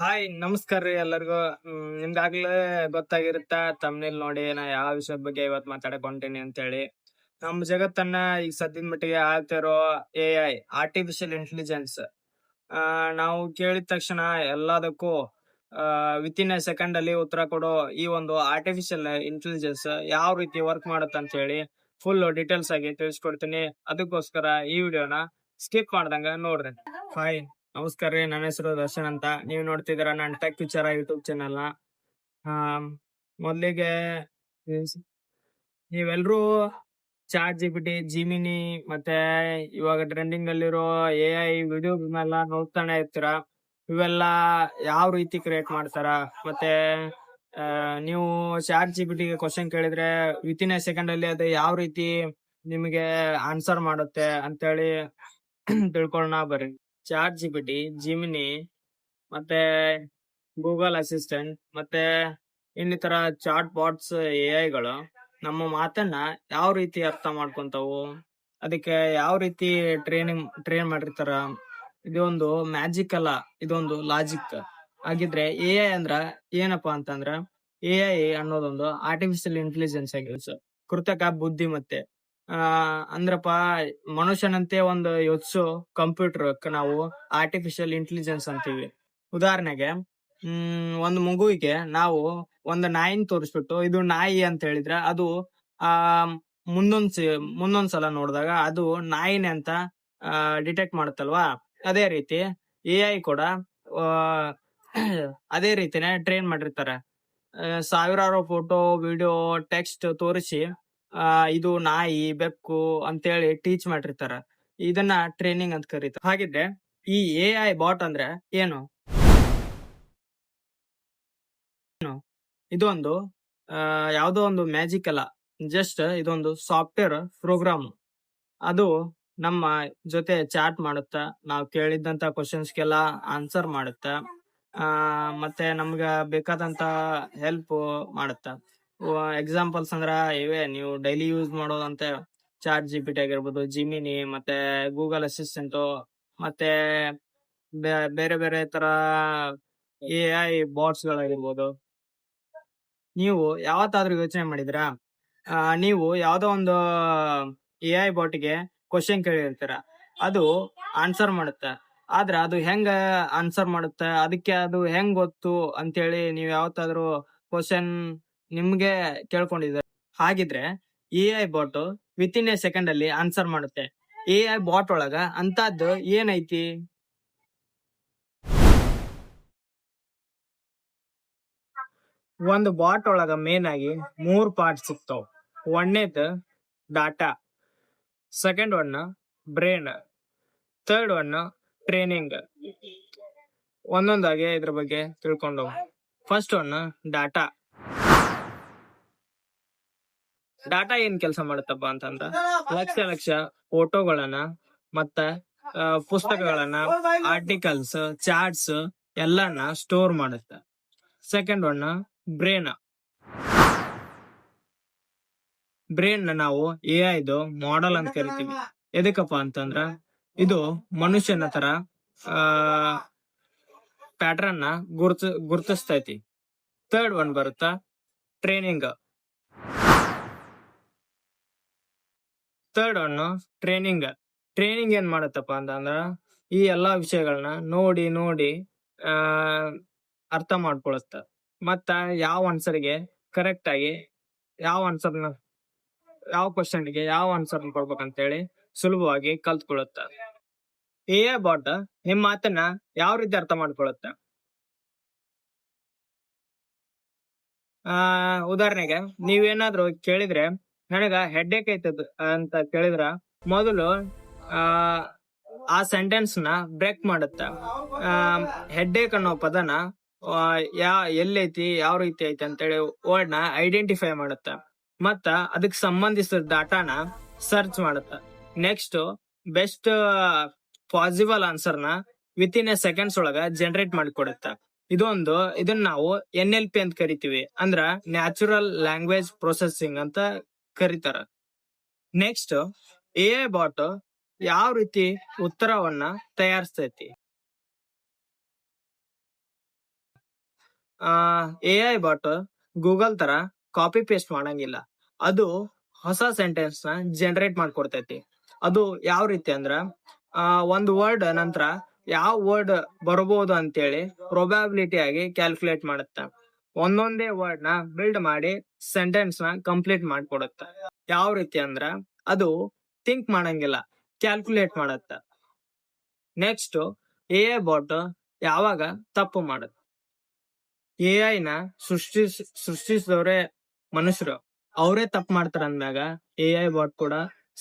Hi ನಮಸ್ಕಾರ ರೀ ಎಲ್ಲರಿಗೂ. ನಿಮ್ಗಾಗ್ಲೇ ಗೊತ್ತಾಗಿರುತ್ತ ತಮ್ನೇಲ್ ನೋಡಿ ನಾ ಯಾವ ವಿಷಯದ ಬಗ್ಗೆ ಇವತ್ ಮಾತಾಡಕ್ ಹೊಂಟೀನಿ ಅಂತೇಳಿ. ನಮ್ ಜಗತ್ತನ್ನ ಈಗ ಸದ್ಯದ ಮಟ್ಟಿಗೆ ಆಳ್ತಿರೋ AI ಆರ್ಟಿಫಿಷಿಯಲ್ ಇಂಟೆಲಿಜೆನ್ಸ್. ನಾವು ಕೇಳಿದ ತಕ್ಷಣ ಎಲ್ಲದಕ್ಕೂ ವಿತಿನ್ ಎ ಸೆಕೆಂಡ್ ಅಲ್ಲಿ ಉತ್ತರ ಕೊಡೋ ಈ ಒಂದು ಆರ್ಟಿಫಿಷಿಯಲ್ ಇಂಟೆಲಿಜೆನ್ಸ್ ಯಾವ ರೀತಿ ವರ್ಕ್ ಮಾಡುತ್ತೆ ಅಂತ ಹೇಳಿ ಫುಲ್ ಡೀಟೇಲ್ಸ್ ಆಗಿ ತಿಳಿಸ್ಕೊಡ್ತೀನಿ. ಅದಕ್ಕೋಸ್ಕರ ಈ ವಿಡಿಯೋನ ಸ್ಕಿಪ್ ಮಾಡ್ದಂಗ ನೋಡ್ರಿ. ಹಾಯ್ ನಮಸ್ಕಾರ ರೀ, ನನ್ನ ಹೆಸರು ದರ್ಶನ್ ಅಂತ. ನೀವು ನೋಡ್ತಿದ್ದೀರಾ ನನ್ನ ಟೆಕ್ ವಿಚಾರ ಯೂಟ್ಯೂಬ್ ಚಾನಲ್ ನ. ಮೊದಲಿಗೆ ನೀವೆಲ್ರೂ ಚಾಟ್ ಜಿಪಿಟಿ, ಜಿಮಿನಿ ಮತ್ತೆ ಇವಾಗ ಟ್ರೆಂಡಿಂಗ್ ಅಲ್ಲಿರೋ AI ವಿಡಿಯೋಗಳನ್ನೆಲ್ಲ ನೋಡ್ತಾನೆ ಇರ್ತೀರಾ. ಇವೆಲ್ಲ ಯಾವ ರೀತಿ ಕ್ರಿಯೇಟ್ ಮಾಡ್ತಾರ, ಮತ್ತೆ ನೀವು ಚಾಟ್ ಜಿಪಿಟಿಗೆ ಕ್ವಶನ್ ಕೇಳಿದ್ರೆ ವಿತಿನ್ ಎ ಸೆಕೆಂಡ್ ಅಲ್ಲಿ ಅದು ಯಾವ ರೀತಿ ನಿಮಗೆ ಆನ್ಸರ್ ಮಾಡುತ್ತೆ ಅಂತೇಳಿ ತಿಳ್ಕೊಳ್ಳೋಣ ಬರ್ರಿ. ಚಾಟ್ ಜಿಪಿಟಿ, ಜಿಮಿನಿ ಮತ್ತೆ ಗೂಗಲ್ ಅಸಿಸ್ಟೆಂಟ್ ಮತ್ತೆ ಇನ್ನಿತರ ಚಾಟ್ ಬಾಟ್ಸ್ AI ನಮ್ಮ ಮಾತನ್ನ ಯಾವ ರೀತಿ ಅರ್ಥ ಮಾಡ್ಕೊಂತಾವು, ಅದಕ್ಕೆ ಯಾವ ರೀತಿ ಟ್ರೈನ್ ಮಾಡಿರ್ತಾರ. ಇದೊಂದು ಮ್ಯಾಜಿಕ್ ಅಲ್ಲ, ಇದೊಂದು ಲಾಜಿಕ್ ಆಗಿದ್ರೆ AI ಅಂದ್ರ ಏನಪ್ಪಾ ಅಂತಂದ್ರ AI ಅನ್ನೋದೊಂದು ಆರ್ಟಿಫಿಷಿಯಲ್ ಇಂಟೆಲಿಜೆನ್ಸ್ ಆಗಿರುತ್ತೆ. ಕೃತಕ ಬುದ್ಧಿಮತ್ತೆ. ಅಂದ್ರಪ್ಪ ಮನುಷ್ಯನಂತೆ ಒಂದು ಯೋಚಿಸೋ ಕಂಪ್ಯೂಟರ್ ನಾವು ಆರ್ಟಿಫಿಷಿಯಲ್ ಇಂಟೆಲಿಜೆನ್ಸ್ ಅಂತೀವಿ. ಉದಾಹರಣೆಗೆ ಒಂದು ಮಗುವಿಗೆ ನಾವು ಒಂದು ನಾಯಿನ ತೋರಿಸ್ಬಿಟ್ಟು ಇದು ನಾಯಿ ಅಂತ ಹೇಳಿದ್ರೆ ಅದು ಆ ಮುಂದೊಂದ್ಸಲ ನೋಡಿದಾಗ ಅದು ನಾಯಿನೇ ಅಂತ ಡಿಟೆಕ್ಟ್ ಮಾಡುತ್ತಲ್ವಾ. ಅದೇ ರೀತಿ AI ಕೂಡ ಅದೇ ರೀತಿನೇ ಟ್ರೈನ್ ಮಾಡಿರ್ತಾರೆ. ಸಾವಿರಾರು ಫೋಟೋ, ವಿಡಿಯೋ, ಟೆಕ್ಸ್ಟ್ ತೋರಿಸಿ ಇದು ನಾಯಿ, ಬೆಕ್ಕು ಅಂತೇಳಿ ಟೀಚ್ ಮಾಡಿರ್ತಾರ. ಇದನ್ನ ಟ್ರೈನಿಂಗ್ ಅಂತ ಕರೀತಾರೆ. ಹಾಗಿದ್ರೆ ಈ AI ಬಾಟ್ ಅಂದ್ರೆ ಏನು? ಇದೊಂದು ಯಾವುದೋ ಒಂದು ಮ್ಯಾಜಿಕ್ ಅಲ್ಲ, ಜಸ್ಟ್ ಇದೊಂದು ಸಾಫ್ಟ್ವೇರ್ ಪ್ರೋಗ್ರಾಮ್. ಅದು ನಮ್ಮ ಜೊತೆ ಚಾಟ್ ಮಾಡುತ್ತ, ನಾವು ಕೇಳಿದಂತ ಕ್ವಶನ್ಸ್ಗೆಲ್ಲ ಆನ್ಸರ್ ಮಾಡುತ್ತ, ಮತ್ತೆ ನಮ್ಗ ಬೇಕಾದಂತ ಹೆಲ್ಪ್ ಮಾಡುತ್ತ. ಎಕ್ಸಾಂಪಲ್ಸ್ ಅಂದ್ರ ಇವೇ ನೀವು ಡೈಲಿ ಯೂಸ್ ಮಾಡೋದಂತ ಚಾಟ್ ಜಿಪಿಟಿ ಆಗಿರ್ಬೋದು, ಜಿಮಿನಿ ಮತ್ತೆ ಗೂಗಲ್ ಅಸಿಸ್ಟೆಂಟ್ ಮತ್ತೆ ಬೇರೆ ಬೇರೆ ತರ AI ಬಾಟ್ಸ್ ಗಳಾಗಿರ್ಬೋದು. ನೀವು ಯಾವತ್ತಾದ್ರೂ ಯೋಚನೆ ಮಾಡಿದ್ರಾ? ನೀವು ಯಾವ್ದೋ ಒಂದು AI ಬಾಟ್ಗೆ ಕ್ವಶನ್ ಕೇಳಿರ್ತೀರ, ಅದು ಆನ್ಸರ್ ಮಾಡುತ್ತೆ. ಆದ್ರ ಅದು ಹೆಂಗ ಆನ್ಸರ್ ಮಾಡುತ್ತೆ, ಅದಕ್ಕೆ ಅದು ಹೆಂಗ್ ಗೊತ್ತು ಅಂತೇಳಿ ನೀವ್ ಯಾವತ್ತಾದ್ರೂ ಕ್ವಶನ್ ನಿಮ್ಗೆ ಕೇಳ್ಕೊಂಡಿದ್ದೀರ? ಹಾಗಿದ್ರೆ AI bot within a second ಅಲ್ಲಿ ಆನ್ಸರ್ ಮಾಡುತ್ತೆ. AI ಬಾಟ್ ಒಳಗ ಅಂತದ್ದು ಏನೈತಿ? ಒಂದು ಬಾಟ್ ಒಳಗ ಮೇನ್ ಆಗಿ 3 ಪಾರ್ಟ್ಸ್ ಸಿಗ್ತಾವ. ಒಂದನೇದ್ data, second one brain, third one training. ಒಂದೊಂದಾಗಿ ಇದ್ರ ಬಗ್ಗೆ ತಿಳ್ಕೊಂಡು. First one data. ಡಾಟಾ ಏನ್ ಕೆಲಸ ಮಾಡುತ್ತಪ್ಪ ಅಂತಂದ್ರ ಲಕ್ಷ ಲಕ್ಷ ಫೋಟೋಗಳನ್ನ ಮತ್ತ ಪುಸ್ತಕಗಳನ್ನ, ಆರ್ಟಿಕಲ್ಸ್, ಚಾರ್ಟ್ಸ್ ಎಲ್ಲಾನ ಸ್ಟೋರ್ ಮಾಡುತ್ತ. Second one brain. ಬ್ರೇನ್ ನಾವು AI ಮಾಡೆಲ್ ಅಂತ ಕರಿತೀವಿ. ಎದಕ್ಕಪ್ಪ ಅಂತಂದ್ರ ಇದು ಮನುಷ್ಯನ ತರ ಪ್ಯಾಟರ್ನ್ ನ ಗುರುತಿಸ್ತೈತಿ. ಥರ್ಡ್ ಒನ್ ಬರುತ್ತ ಟ್ರೈನಿಂಗ್. ಟ್ರೈನಿಂಗ್ ಏನ್ ಮಾಡತ್ತಪ್ಪ ಅಂತಂದ್ರ ಈ ಎಲ್ಲಾ ವಿಷಯಗಳನ್ನ ನೋಡಿ ನೋಡಿ ಅರ್ಥ ಮಾಡ್ಕೊಳತ್ತ. ಮತ್ತ ಯಾವ ಆನ್ಸರ್ಗೆ ಕರೆಕ್ಟ್ ಆಗಿ ಯಾವ ಕ್ವಶನ್ಗೆ ಯಾವ ಆನ್ಸರ್ ಕೊಡ್ಬೇಕಂತೇಳಿ ಸುಲಭವಾಗಿ ಕಲ್ತ್ಕೊಳುತ್ತ. AI ಬಾಟ್ ನಿಮ್ ಮಾತನ್ನ ಯಾವ ರೀತಿ ಅರ್ಥ ಮಾಡ್ಕೊಳುತ್ತ? ಉದಾಹರಣೆಗೆ ನೀವೇನಾದ್ರೂ ಕೇಳಿದ್ರೆ ನನಗ ಹೆಡ್ಡೇಕ್ ಐತದ ಅಂತ ಕೇಳಿದ್ರ ಮೊದಲು ಆ ಸೆಂಟೆನ್ಸ್ ನ ಬ್ರೇಕ್ ಮಾಡುತ್ತ. ಹೆಡ್ಡೇಕ್ ಅನ್ನೋ ಪದನ ಎಲ್ಲೈತಿ, ಯಾವ ರೀತಿ ಐತಿ ಅಂತೇಳಿ ವರ್ಡ್ ನ ಐಡೆಂಟಿಫೈ ಮಾಡುತ್ತ. ಮತ್ತ ಅದಕ್ಕೆ ಸಂಬಂಧಿಸಿದ ಡಾಟಾನ ಸರ್ಚ್ ಮಾಡುತ್ತ. ನೆಕ್ಸ್ಟ್ ಬೆಸ್ಟ್ ಪಾಸಿಬಲ್ ಆನ್ಸರ್ ನ ವಿತಿನ್ ಎ ಸೆಕೆಂಡ್ಸ್ ಒಳಗ ಜನರೇಟ್ ಮಾಡಿಕೊಡುತ್ತ. ಇದನ್ನ ನಾವು NLP ಅಂತ ಕರಿತೀವಿ, ಅಂದ್ರ ನ್ಯಾಚುರಲ್ ಲ್ಯಾಂಗ್ವೇಜ್ ಪ್ರೊಸೆಸಿಂಗ್ ಅಂತ ಕರೀತಾರ. ನೆಕ್ಸ್ಟ್ AI ಬಾಟ್ ಯಾವ ರೀತಿ ಉತ್ತರವನ್ನ ತಯಾರಿಸ್ತೈತಿ? AI ಬಾಟ್ ಗೂಗಲ್ ತರ ಕಾಪಿ ಪೇಸ್ಟ್ ಮಾಡಂಗಿಲ್ಲ. ಅದು ಹೊಸ ಸೆಂಟೆನ್ಸ್ ನ ಜನರೇಟ್ ಮಾಡ್ಕೊಡ್ತೈತಿ. ಅದು ಯಾವ ರೀತಿ ಅಂದ್ರ ಒಂದ್ ವರ್ಡ್ ನಂತರ ಯಾವ ವರ್ಡ್ ಬರಬಹುದು ಅಂತೇಳಿ ಪ್ರೊಬ್ಯಾಬಿಲಿಟಿ ಆಗಿ ಕ್ಯಾಲ್ಕುಲೇಟ್ ಮಾಡುತ್ತ. ಒಂದೊಂದೇ ವರ್ಡ್ ನ ಬಿಲ್ಡ್ ಮಾಡಿ ಸೆಂಟೆನ್ಸ್ ನ ಕಂಪ್ಲೀಟ್ ಮಾಡ್ಕೊಡುತ್ತ. ಯಾವ ರೀತಿ ಅಂದ್ರ ಅದು ಥಿಂಕ್ ಮಾಡಂಗಿಲ್ಲ, ಕ್ಯಾಲ್ಕುಲೇಟ್ ಮಾಡತ್ತ. ನೆಕ್ಸ್ಟ್ AI ಬಾಟ್ ಯಾವಾಗ ತಪ್ಪು ಮಾಡುತ್ತ. AI ನ ಸೃಷ್ಟಿಸಿದವ್ರೆ ಮನುಷ್ಯರು, ಅವರೇ ತಪ್ಪು ಮಾಡ್ತಾರ ಅಂದಾಗ AI ಬಾಟ್ ಕೂಡ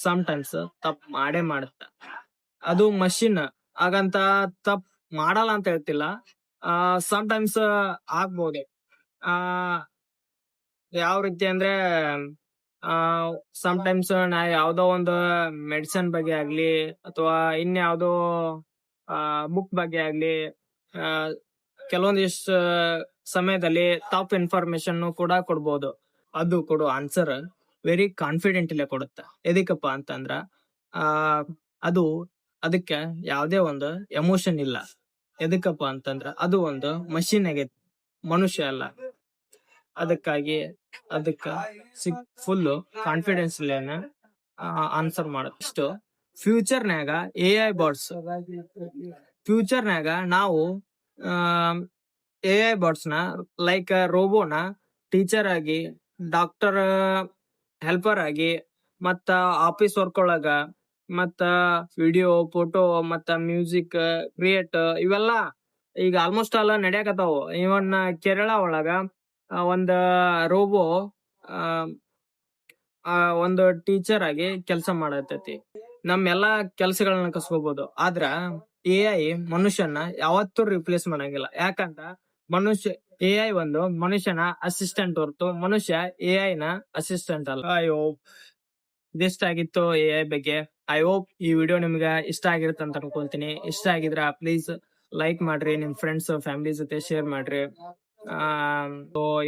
ಸಮ್ ಟೈಮ್ಸ್ ತಪ್ಪು ಮಾಡೇ ಮಾಡುತ್ತ. ಅದು ಮಷಿನ್ ಹಾಗಂತ ತಪ್ಪು ಮಾಡಲ್ಲ ಅಂತ ಹೇಳ್ತಿಲ್ಲ, ಸಮ್ ಟೈಮ್ಸ್ ಆಗ್ಬೋದು. ಯಾವ ರೀತಿ ಅಂದ್ರೆ ಸಮ್ ಟೈಮ್ಸ್ ನಾ ಯಾವ್ದೋ ಒಂದು ಮೆಡಿಸಿನ್ ಬಗ್ಗೆ ಆಗ್ಲಿ ಅಥವಾ ಇನ್ಯಾವುದೋ ಬುಕ್ ಬಗ್ಗೆ ಆಗ್ಲಿ ಕೆಲವೊಂದಿಷ್ಟು ಸಮಯದಲ್ಲಿ ತಪ್ಪು ಇನ್ಫಾರ್ಮೇಶನ್ ಕೂಡ ಕೊಡ್ಬೋದು. ಅದು ಕೊಡೋ ಆನ್ಸರ್ ವೆರಿ ಕಾನ್ಫಿಡೆಂಟ್ ಇಲ್ಲೇ ಕೊಡುತ್ತ. ಎದಕ್ಕಪ್ಪ ಅಂತಂದ್ರ ಅದು ಅದಕ್ಕೆ ಯಾವುದೇ ಒಂದು ಎಮೋಷನ್ ಇಲ್ಲ. ಎದಕ್ಕಪ್ಪ ಅಂತಂದ್ರ ಅದು ಒಂದು ಮಷಿನ್ ಆಗೈತಿ, ಮನುಷ್ಯ ಅಲ್ಲ. ಅದಕ್ಕಾಗಿ ಅದಕ್ಕ ಫುಲ್ ಕಾನ್ಫಿಡೆನ್ಸ್ ಇಲ್ಲೇನ ಆನ್ಸರ್ ಮಾಡುತ್ತೆ. ಇಷ್ಟು ಫ್ಯೂಚರ್ನ್ಯಾಗ AI ಬಾಟ್ಸ್, ಫ್ಯೂಚರ್ನ್ಯಾಗ ನಾವು AI ಬಾಟ್ಸ್ ನ ಲೈಕ್ ರೋಬೋನ ಟೀಚರ್ ಆಗಿ, ಡಾಕ್ಟರ್ ಹೆಲ್ಪರ್ ಆಗಿ, ಮತ್ತ ಆಫೀಸ್ ವರ್ಕ್ ಒಳಗ, ಮತ್ತ ವಿಡಿಯೋ, ಫೋಟೋ, ಮತ್ತ ಮ್ಯೂಸಿಕ್ ಕ್ರಿಯೇಟ್ ಇವೆಲ್ಲ ಈಗ ಆಲ್ಮೋಸ್ಟ್ ಆಲ್ ನಡೆಯಕತ್ತಾವು. ಇವನ್ ಕೇರಳ ಒಳಗ ಒಂದ್ ರೋಬೋ ಒಂದು ಟೀಚರ್ ಆಗಿ ಕೆಲಸ ಮಾಡತೈತಿ. ನಮ್ಮೆಲ್ಲಾ ಕೆಲ್ಸಗಳನ್ನ ಕಸ್ಕೋಬಹುದು. ಆದ್ರ AI ಮನುಷ್ಯನ ಯಾವತ್ತೂ ರಿಪ್ಲೇಸ್ ಮಾಡಂಗಿಲ್ಲ. ಯಾಕಂತ AI ಒಂದು ಮನುಷ್ಯನ ಅಸಿಸ್ಟೆಂಟ್ ಹೊರತು ಮನುಷ್ಯ AI ನ ಅಸಿಸ್ಟೆಂಟ್ ಅಲ್ಲ. ಐ ಹೋಪ್ ಇಷ್ಟ ಆಗಿತ್ತು AI ಬಗ್ಗೆ. ಐ ಹೋಪ್ ಈ ವಿಡಿಯೋ ನಿಮ್ಗೆ ಇಷ್ಟ ಆಗಿರುತ್ತೆ ಅಂತ ಅನ್ಕೊಂತೀನಿ. ಇಷ್ಟ ಆಗಿದ್ರ ಪ್ಲೀಸ್ ಲೈಕ್ ಮಾಡ್ರಿ, ನಿಮ್ ಫ್ರೆಂಡ್ಸ್ ಫ್ಯಾಮಿಲಿ ಜೊತೆ ಶೇರ್ ಮಾಡ್ರಿ.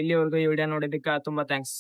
ಇಲ್ಲಿವರೆಗೂ ಈ ವಿಡಿಯೋ ನೋಡಿದಕ್ಕೆ ತುಂಬಾ ಥ್ಯಾಂಕ್ಸ್.